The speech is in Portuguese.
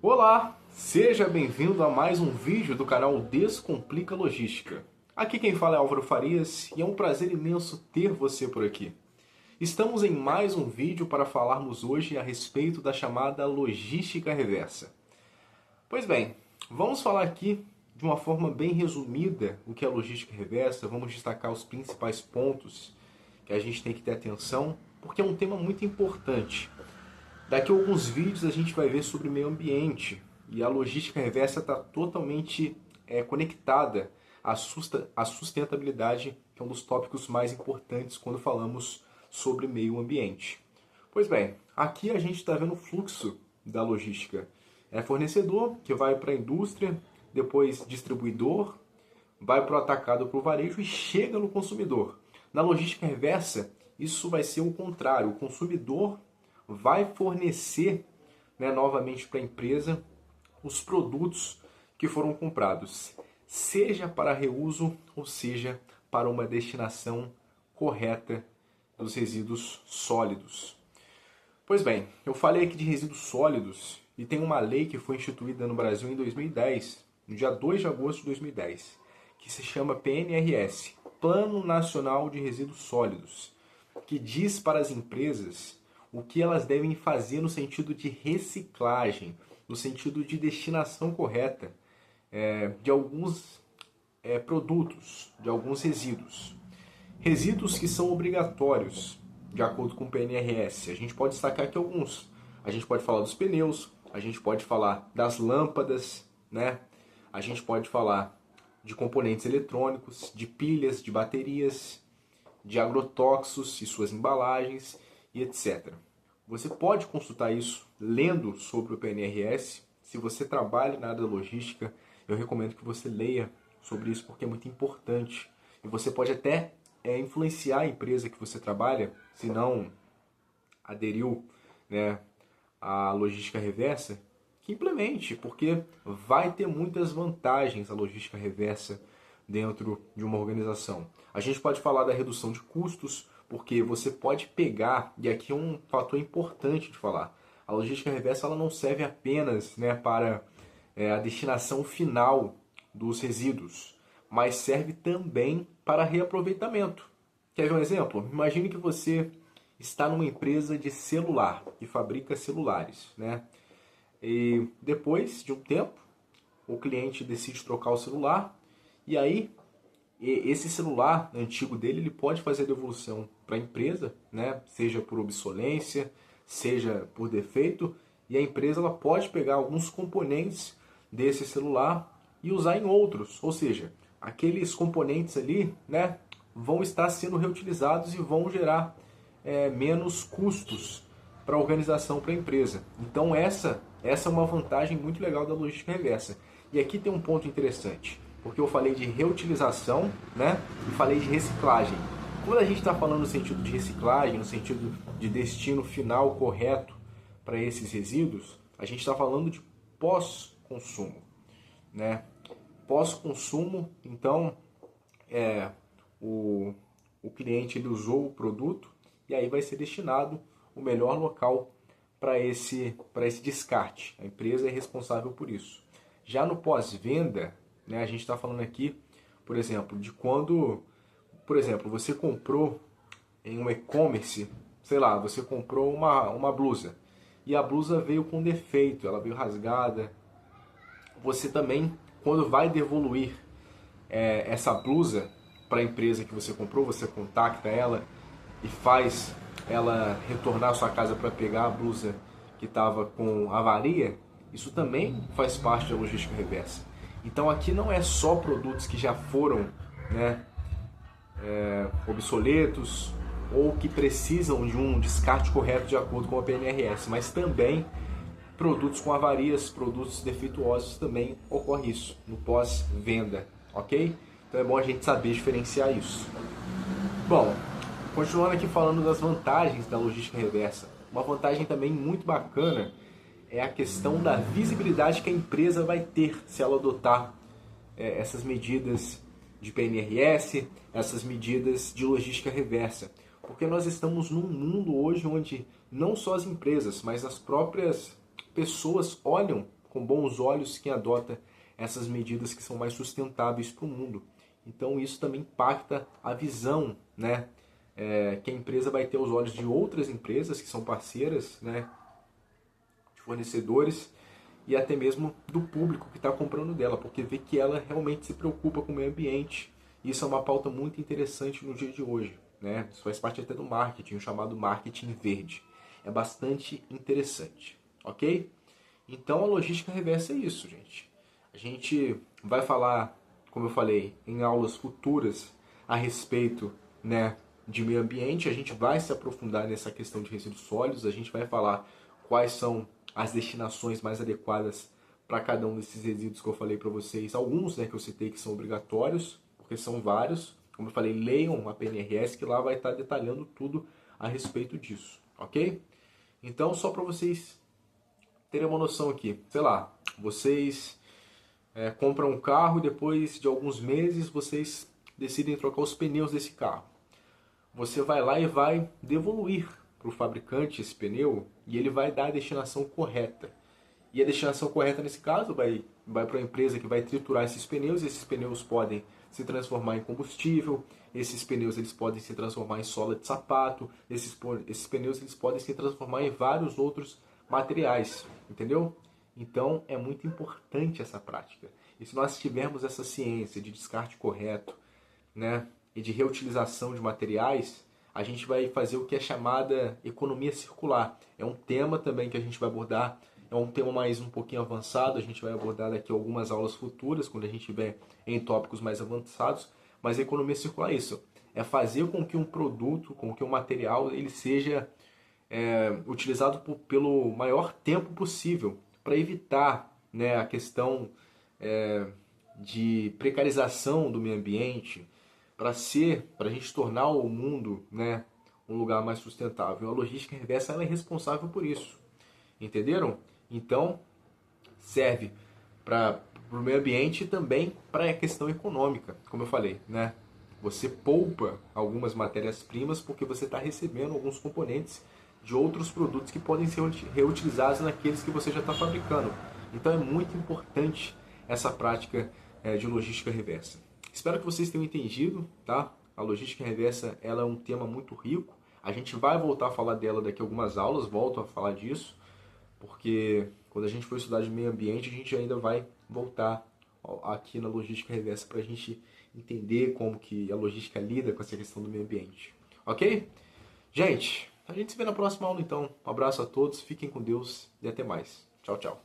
Olá, seja bem-vindo a mais um vídeo do canal Descomplica Logística. Aqui quem fala é Álvaro Farias e é um prazer imenso ter você por aqui. Estamos em mais um vídeo para falarmos hoje a respeito da chamada logística reversa. Pois bem, vamos falar aqui de uma forma bem resumida o que é a logística reversa, vamos destacar os principais pontos que a gente tem que ter atenção, porque é um tema muito importante. Daqui a alguns vídeos a gente vai ver sobre meio ambiente e a logística reversa está totalmente conectada à sustentabilidade, que é um dos tópicos mais importantes quando falamos sobre meio ambiente. Pois bem, aqui a gente está vendo o fluxo da logística. É fornecedor que vai para a indústria, depois distribuidor, vai para o atacado, para o varejo e chega no consumidor. Na logística reversa, isso vai ser o contrário. O consumidor vai fornecer, novamente para a empresa os produtos que foram comprados, seja para reuso ou seja para uma destinação correta dos resíduos sólidos. Pois bem, eu falei aqui de resíduos sólidos e tem uma lei que foi instituída no Brasil em 2010, no dia 2 de agosto de 2010, que se chama PNRS, Plano Nacional de Resíduos Sólidos, que diz para as empresas o que elas devem fazer no sentido de reciclagem, no sentido de destinação correta de alguns produtos, de alguns resíduos. Resíduos que são obrigatórios, de acordo com o PNRS. A gente pode destacar aqui alguns. A gente pode falar dos pneus, a gente pode falar das lâmpadas, né? A gente pode falar de componentes eletrônicos, de pilhas, de baterias, de agrotóxicos e suas embalagens, e etc. Você pode consultar isso lendo sobre o PNRS. Se você trabalha na área da logística, eu recomendo que você leia sobre isso porque é muito importante. E você pode até influenciar a empresa que você trabalha, se não aderiu, à logística reversa, que implemente, porque vai ter muitas vantagens a logística reversa dentro de uma organização. A gente pode falar da redução de custos, porque você pode pegar, e aqui é um fator importante de falar, a logística reversa ela não serve apenas para a destinação final dos resíduos, mas serve também para reaproveitamento. Quer ver um exemplo? Imagine que você está numa empresa de celular, que fabrica celulares, E depois de um tempo, o cliente decide trocar o celular, e aí esse celular antigo dele, ele pode fazer a devolução para a empresa, seja por obsolência, seja por defeito, e a empresa ela pode pegar alguns componentes desse celular e usar em outros, ou seja, aqueles componentes ali, vão estar sendo reutilizados e vão gerar menos custos para a organização, para a empresa. Então essa é uma vantagem muito legal da logística reversa. E aqui tem um ponto interessante, porque eu falei de reutilização, e falei de reciclagem. Quando a gente está falando no sentido de reciclagem, no sentido de destino final correto para esses resíduos, a gente está falando de pós-consumo, Pós-consumo, então, o cliente ele usou o produto e aí vai ser destinado o melhor local para esse descarte. A empresa é responsável por isso. Já no pós-venda, a gente está falando aqui, por exemplo, de quando, por exemplo, você comprou em um e-commerce, sei lá, você comprou uma blusa e a blusa veio com defeito, ela veio rasgada. Você também, quando vai devoluir essa blusa para a empresa que você comprou, você contacta ela e faz ela retornar à sua casa para pegar a blusa que estava com avaria. Isso também faz parte da logística reversa. Então aqui não é só produtos que já foram obsoletos ou que precisam de um descarte correto de acordo com a PNRS, mas também produtos com avarias, produtos defeituosos, também ocorre isso no pós-venda, ok? Então é bom a gente saber diferenciar isso. Bom, continuando aqui falando das vantagens da logística reversa, uma vantagem também muito bacana é a questão da visibilidade que a empresa vai ter se ela adotar essas medidas de PNRS, essas medidas de logística reversa. Porque nós estamos num mundo hoje onde não só as empresas, mas as próprias pessoas olham com bons olhos quem adota essas medidas que são mais sustentáveis para o mundo. Então isso também impacta a visão, né, que a empresa vai ter aos olhos de outras empresas que são parceiras, né, de fornecedores e até mesmo do público que está comprando dela, porque vê que ela realmente se preocupa com o meio ambiente. Isso é uma pauta muito interessante no dia de hoje, né? Isso faz parte até do marketing, o chamado marketing verde. É bastante interessante, ok? Então a logística reversa é isso, gente. A gente vai falar, como eu falei, em aulas futuras a respeito, né, de meio ambiente. A gente vai se aprofundar nessa questão de resíduos sólidos, a gente vai falar quais são as destinações mais adequadas para cada um desses resíduos que eu falei para vocês. Alguns, né, que eu citei que são obrigatórios, porque são vários. Como eu falei, leiam a PNRS que lá vai estar detalhando tudo a respeito disso, ok? Então, só para vocês terem uma noção aqui, sei lá, vocês compram um carro e depois de alguns meses vocês decidem trocar os pneus desse carro. Você vai lá e vai devoluir para o fabricante esse pneu e ele vai dar a destinação correta. E a destinação correta nesse caso vai para a empresa que vai triturar esses pneus. Esses pneus podem se transformar em combustível, esses pneus eles podem se transformar em sola de sapato, esses pneus eles podem se transformar em vários outros materiais, entendeu? Então é muito importante essa prática. E se nós tivermos essa ciência de descarte correto, né, e de reutilização de materiais, a gente vai fazer o que é chamada economia circular. É um tema também que a gente vai abordar, é um tema mais um pouquinho avançado, a gente vai abordar daqui a algumas aulas futuras, quando a gente estiver em tópicos mais avançados, mas a economia circular é isso, é fazer com que um produto, com que um material, ele seja utilizado pelo maior tempo possível, para evitar, né, a questão de precarização do meio ambiente, para a gente tornar o mundo, né, um lugar mais sustentável. A logística reversa ela é responsável por isso. Entenderam? Então, serve para o meio ambiente e também para a questão econômica, como eu falei, né? Você poupa algumas matérias-primas porque você está recebendo alguns componentes de outros produtos que podem ser reutilizados naqueles que você já está fabricando. Então é muito importante essa prática de logística reversa. Espero que vocês tenham entendido, tá? A logística reversa ela é um tema muito rico. A gente vai voltar a falar dela daqui a algumas aulas, volto a falar disso, porque quando a gente for estudar de meio ambiente, a gente ainda vai voltar aqui na logística reversa para a gente entender como que a logística lida com essa questão do meio ambiente. Ok? Gente, a gente se vê na próxima aula então. Um abraço a todos, fiquem com Deus e até mais. Tchau, tchau.